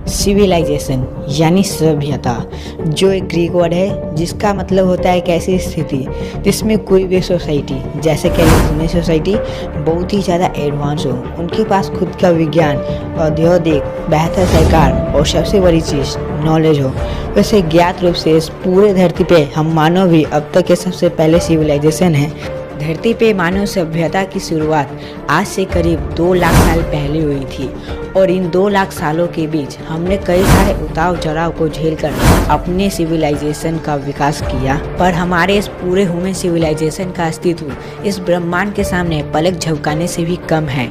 Civilisation यानी सभ्यता, जो एक ग्रीक वर्ड है जिसका मतलब होता है एक ऐसी स्थिति जिसमें कोई भी सोसाइटी, जैसे कैलिफोर्निया सोसाइटी, बहुत ही ज़्यादा एडवांस हो, उनके पास खुद का विज्ञान, औद्योगिक, बेहतर सरकार और सबसे बड़ी चीज़ नॉलेज हो। वैसे ज्ञात रूप से इस पूरे धरती पे हम मानव भी अब तक के सबसे पहले सिविलाइजेशन है। धरती पे मानव सभ्यता की शुरुआत आज से करीब 2 लाख साल पहले हुई थी और इन 2 लाख सालों के बीच हमने कई सारे उतार चढ़ाव को झेलकर अपने सिविलाइजेशन का विकास किया। पर हमारे इस पूरे ह्यूमन सिविलाइजेशन का अस्तित्व इस ब्रह्मांड के सामने पलक झपकाने से भी कम है।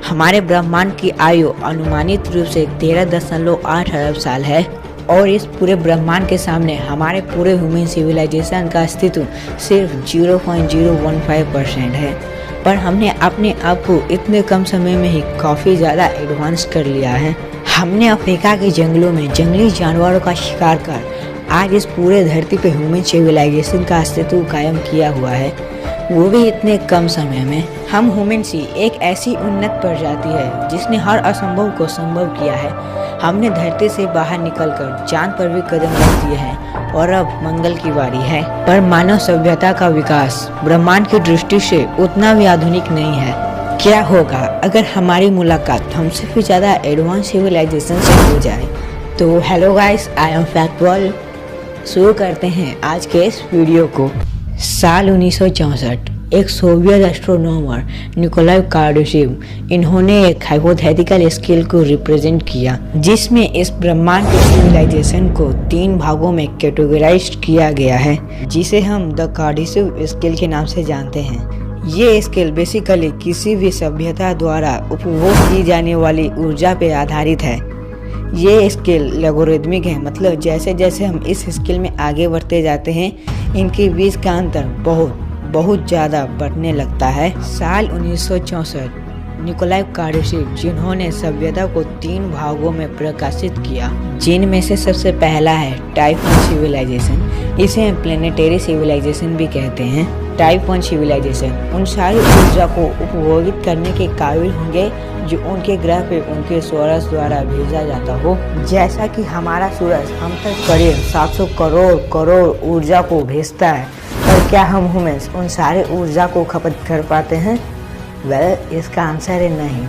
हमारे ब्रह्मांड की आयु अनुमानित रूप से 13.8 अरब साल है और इस पूरे ब्रह्मांड के सामने हमारे पूरे ह्यूमन सिविलाइजेशन का अस्तित्व सिर्फ 0.015% है। पर हमने अपने आप को इतने कम समय में ही काफ़ी ज़्यादा एडवांस कर लिया है। हमने अफ्रीका के जंगलों में जंगली जानवरों का शिकार कर आज इस पूरे धरती पे ह्यूमन सिविलाइजेशन का अस्तित्व कायम किया हुआ है, वो भी इतने कम समय में। हम ह्यूमन एक ऐसी उन्नत प्रजाति है जिसने हर असंभव को संभव किया है। हमने धरती से बाहर निकलकर चांद पर भी कदम रख दिए हैं और अब मंगल की बारी है। पर मानव सभ्यता का विकास ब्रह्मांड की दृष्टि से उतना भी आधुनिक नहीं है। क्या होगा अगर हमारी मुलाकात हमसे भी ज़्यादा एडवांस सिविलाइजेशन से हो जाए? तो hello guys, I am factual. शुरू करते हैं आज के इस वीडियो को। साल 1964 एक सोवियत एस्ट्रोनॉमर निकोलाई कार्डाशेव, इन्होंने एक हाइपोथेटिकल स्केल को रिप्रेजेंट किया जिसमें इस ब्रह्मांड के सिविलाइजेशन को 3 भागों में कैटेगराइज किया गया है, जिसे हम द कार्डाशेव स्केल के नाम से जानते हैं। ये स्केल बेसिकली किसी भी सभ्यता द्वारा उपभोग की जाने वाली ऊर्जा पर आधारित है। ये स्केल लॉगरिथमिक है, मतलब जैसे जैसे हम इस स्केल में आगे बढ़ते जाते हैं इनके बीच का अंतर बहुत ज़्यादा बढ़ने लगता है। साल 1964 निकोलाई कार्डाशेव, जिन्होंने सभ्यता को 3 भागों में प्रकाशित किया, जिनमें से सबसे पहला है टाइप 1 सिविलाइजेशन। इसे हम प्लेनेटरी सिविलाइजेशन भी कहते हैं। टाइप 1 सिविलाइजेशन उन सारी ऊर्जा को उपभोगित करने के काबिल होंगे जो उनके ग्रह पे उनके सूरज द्वारा भेजा जाता हो। जैसा कि हमारा सूरज हम तक करीब 700 करोड़ ऊर्जा को भेजता है, पर क्या हम ह्यूमंस उन सारे ऊर्जा को खपत कर पाते हैं? वेल, इसका आंसर है नहीं।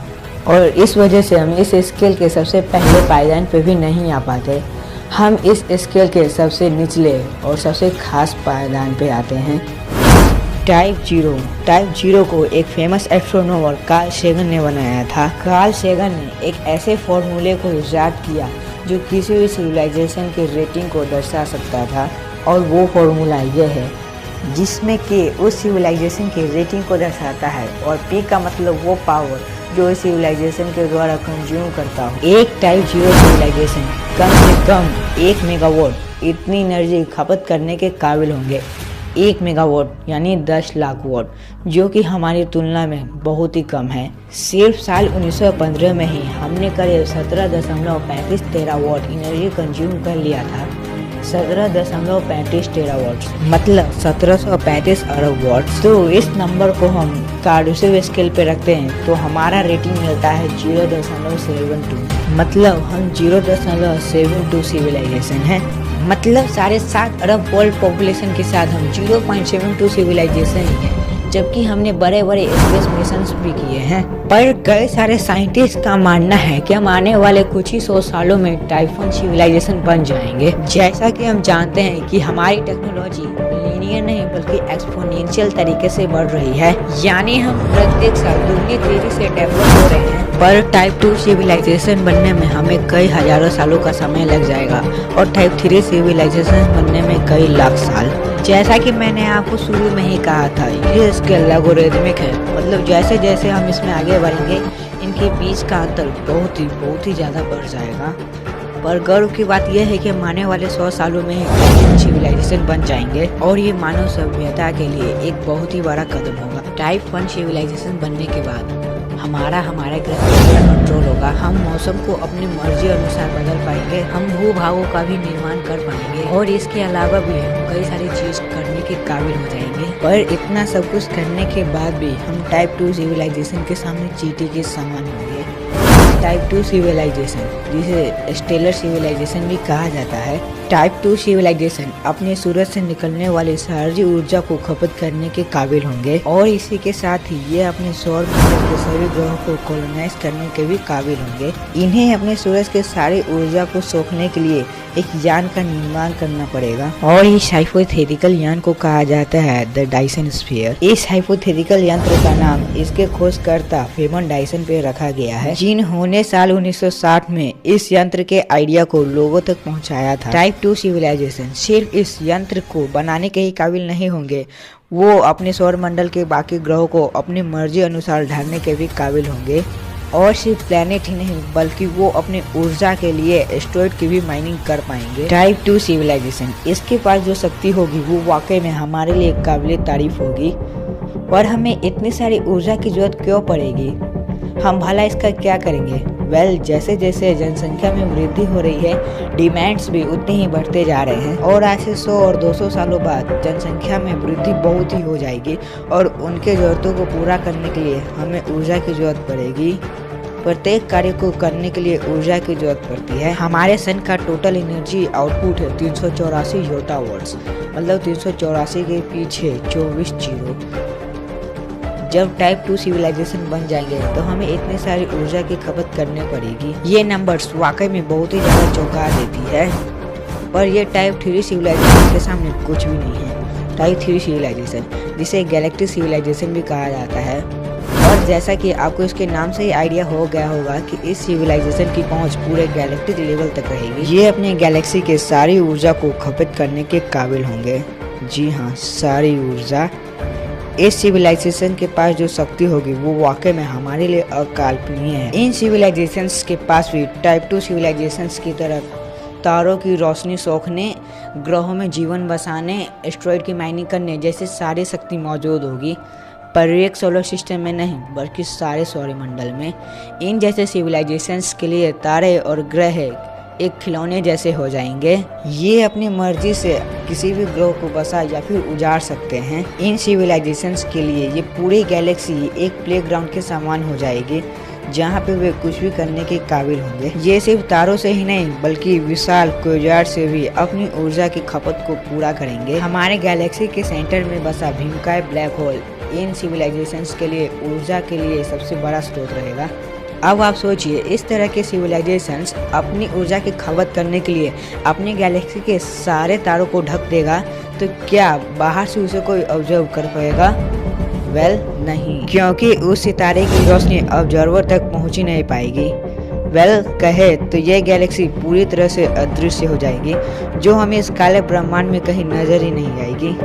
और इस वजह से हम इस स्केल के सबसे पहले पायदान पे भी नहीं आ पाते। हम इस स्केल के सबसे निचले और सबसे खास पायदान पे आते हैं। टाइप 0 को एक फेमस एस्ट्रोनॉमर कार्ल सेगन ने बनाया था। कार्ल सेगन ने एक ऐसे फॉर्मूले को इजाद किया जो किसी भी सिविलाइजेशन के रेटिंग को दर्शा सकता था, और वो फॉर्मूला ये है जिसमें कि उस सिविलाइजेशन के रेटिंग को दर्शाता है, और पी का मतलब वो पावर जो इस सिविलाइजेशन के द्वारा कंज्यूम करता हो। एक टाइप 0 सिविलाइजेशन कम से कम 1 मेगावाट इतनी एनर्जी खपत करने के काबिल होंगे। 1 मेगावाट यानी 10 लाख वाट, जो कि हमारी तुलना में बहुत ही कम है। सिर्फ साल 1915 में ही हमने करीब 17.35 टेरावाट एनर्जी कंज्यूम कर लिया था। 17.35 टेरावाट मतलब 1735 अरब वाट। तो इस नंबर को हम कार्डाशेव स्केल पे रखते हैं तो हमारा रेटिंग मिलता है 0.72, मतलब हम 0.72 सिविलाइजेशन है। मतलब 7.5 अरब वर्ल्ड पॉपुलेशन के साथ हम 0.72 सिविलाइजेशन ही है, जबकि हमने बड़े बड़े स्पेस मिशंस भी किए हैं। पर कई सारे साइंटिस्ट का मानना है कि हम आने वाले कुछ ही 100 सालों में टाइप 1 सिविलाइजेशन बन जाएंगे। जैसा कि हम जानते हैं कि हमारी टेक्नोलॉजी लीनियर नहीं बल्कि एक्सपोनेंशियल तरीके से बढ़ रही है, यानी हम प्रत्येक साल दुगनी तेजी से डेवलप हो रहे हैं। पर टाइप 2 सिविलाइजेशन बनने में हमें कई हजारों सालों का समय लग जाएगा और टाइप 3 सिविलाइजेशन बनने में कई लाख साल। जैसा कि मैंने आपको शुरू में ही कहा था, ये स्केल लॉगरिथमिक है, मतलब जैसे जैसे हम इसमें आगे बढ़ेंगे इनके बीच का अंतर बहुत ही ज़्यादा बढ़ जाएगा। पर गर्व की बात यह है कि आने वाले 100 सालों में सिविलाइजेशन बन जाएंगे और ये मानव सभ्यता के लिए एक बहुत ही बड़ा कदम होगा। टाइप 1 सिविलाइजेशन बनने के बाद हमारे ग्रह पर कंट्रोल होगा। हम मौसम को अपनी मर्जी अनुसार बदल पाएंगे, हम भूभागों का भी निर्माण कर पाएंगे और इसके अलावा भी हम कई सारी चीज करने के काबिल हो जाएंगे। पर इतना सब कुछ करने के बाद भी हम टाइप 2 सिविलाइजेशन के सामने चींटी के समान होंगे। टाइप 2 सिविलाइजेशन, जिसे स्टेलर सिविलाइजेशन भी कहा जाता है। टाइप 2 सिविलाइजेशन अपने सूरज से निकलने वाली सारी ऊर्जा को खपत करने के काबिल होंगे और इसी के साथ ही ये अपने सौर मंडल के सभी ग्रहों को कॉलोनाइज करने के भी काबिल होंगे। इन्हें अपने सूरज के सारी ऊर्जा को सोखने के लिए एक यान का निर्माण करना पड़ेगा और इस हाइपोथेटिकल यान को कहा जाता है द डायसन स्फीयर। इस हाइपोथेटिकल यंत्र का नाम इसके खोजकर्ता फ्रीमैन डायसन पे रखा गया है, जिन्होंने साल 1960 में इस यंत्र के आइडिया को लोगों तक पहुंचाया था। टाइप 2 सिविलाइजेशन सिर्फ इस यंत्र को बनाने के ही काबिल नहीं होंगे, वो अपने सौर मंडल के बाकी ग्रहों को अपनी मर्जी अनुसार ढालने के भी काबिल होंगे और सिर्फ प्लेनेट ही नहीं बल्कि वो अपने ऊर्जा के लिए एस्टेरॉयड की भी माइनिंग कर पाएंगे। टाइप 2 सिविलाइजेशन, इसके पास जो शक्ति होगी वो वाकई में हमारे लिए काबिल तारीफ होगी। और हमें इतनी सारी ऊर्जा की जरूरत क्यों पड़ेगी? हम भला इसका क्या करेंगे? जैसे जैसे जनसंख्या में वृद्धि हो रही है, डिमांड्स भी उतने ही बढ़ते जा रहे हैं और आज से 100 और 200 सालों बाद जनसंख्या में वृद्धि बहुत ही हो जाएगी और उनके ज़रूरतों को पूरा करने के लिए हमें ऊर्जा की जरूरत पड़ेगी। प्रत्येक कार्य को करने के लिए ऊर्जा की जरूरत पड़ती है। हमारे सन का टोटल एनर्जी आउटपुट है 384 योटा वॉट्स, मतलब 384 के पीछे 24 जीरो। जब टाइप 2 सिविलाइजेशन बन जाएंगे तो हमें इतनी सारी ऊर्जा की खपत करनी पड़ेगी। ये नंबर्स वाकई में बहुत ही ज़्यादा चौंका देती है, पर ये टाइप 3 सिविलाइजेशन के सामने कुछ भी नहीं है। टाइप 3 सिविलाइजेशन, जिसे गैलेक्टिक सिविलाइजेशन भी कहा जाता है, और जैसा कि आपको इसके नाम से ही आइडिया हो गया होगा कि इस सिविलाइजेशन की पहुंच पूरे गैलेक्टिक लेवल तक रहेगी। ये अपने गैलेक्सी के सारी ऊर्जा को खपत करने के काबिल होंगे। जी हाँ, सारी ऊर्जा। इस सिविलाइजेशन के पास जो शक्ति होगी वो वाकई में हमारे लिए अकल्पनीय है। इन सिविलाइजेशंस के पास भी टाइप 2 सिविलाइजेशंस की तरह तारों की रोशनी सोखने, ग्रहों में जीवन बसाने, एस्टेरॉयड की माइनिंग करने जैसी सारी शक्ति मौजूद होगी, पर एक सोलर सिस्टम में नहीं बल्कि सारे सौरमंडल में। इन जैसे सिविलाइजेशंस के लिए तारे और ग्रह एक खिलौने जैसे हो जाएंगे। ये अपनी मर्जी से किसी भी ग्रह को बसा या फिर उजाड़ सकते हैं। इन सिविलाइजेशंस के लिए ये पूरी गैलेक्सी एक प्लेग्राउंड के समान हो जाएगी, जहाँ पे वे कुछ भी करने के काबिल होंगे। ये सिर्फ तारों से ही नहीं बल्कि विशाल क्वासार से भी अपनी ऊर्जा की खपत को पूरा करेंगे। हमारे गैलेक्सी के सेंटर में बसा भीमकाय ब्लैक होल इन सिविलाइजेशंस के लिए ऊर्जा के लिए सबसे बड़ा स्रोत रहेगा। अब आप सोचिए, इस तरह के सिविलाइजेशंस अपनी ऊर्जा की खपत करने के लिए अपनी गैलेक्सी के सारे तारों को ढक देगा, तो क्या बाहर से उसे कोई ऑब्जर्व कर पाएगा? नहीं, क्योंकि उस सितारे की रोशनी ऑब्जर्वर तक पहुंच ही नहीं पाएगी। कहे तो यह गैलेक्सी पूरी तरह से अदृश्य हो जाएगी, जो हमें इस काले ब्रह्मांड में कहीं नजर ही नहीं आएगी।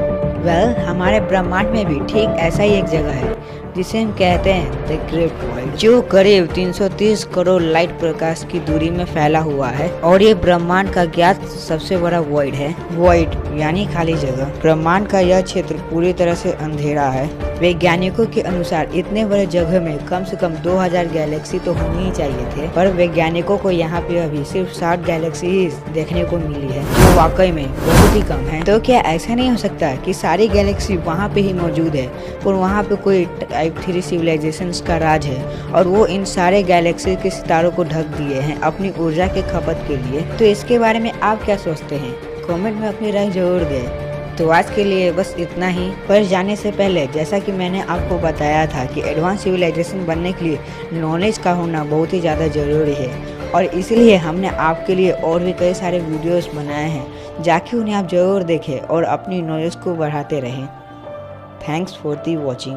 हमारे ब्रह्मांड में भी ठीक ऐसा ही एक जगह है जिसे हम कहते हैं द ग्रेट वॉइड, जो करीब 330 करोड़ लाइट प्रकाश की दूरी में फैला हुआ है और ये ब्रह्मांड का ज्ञात सबसे बड़ा वॉइड है। वॉइड यानी खाली जगह। ब्रह्मांड का यह क्षेत्र पूरी तरह से अंधेरा है। वैज्ञानिकों के अनुसार इतने बड़े जगह में कम से कम 2000 गैलेक्सी तो होनी ही चाहिए थे, पर वैज्ञानिकों को यहाँ पे अभी सिर्फ 60 गैलेक्सी ही देखने को मिली है, जो वाकई में बहुत ही कम है। तो क्या ऐसा नहीं हो सकता कि सारी गैलेक्सी वहाँ पे ही मौजूद है और वहाँ पे कोई टाइप 3 सिविलाइजेशंस का राज है और वो इन सारे गैलेक्सी के सितारों को ढक दिए हैं अपनी ऊर्जा के खपत के लिए? तो इसके बारे में आप क्या सोचते हैं? कमेंट में अपनी राय जरूर दें। तो आज के लिए बस इतना ही। पर जाने से पहले जैसा कि मैंने आपको बताया था कि एडवांस सिविलाइजेशन बनने के लिए नॉलेज का होना बहुत ही ज़्यादा ज़रूरी है, और इसलिए हमने आपके लिए और भी कई सारे वीडियोस बनाए हैं, जाके उन्हें आप ज़रूर देखें और अपनी नॉलेज को बढ़ाते रहें। Thanks for the watching.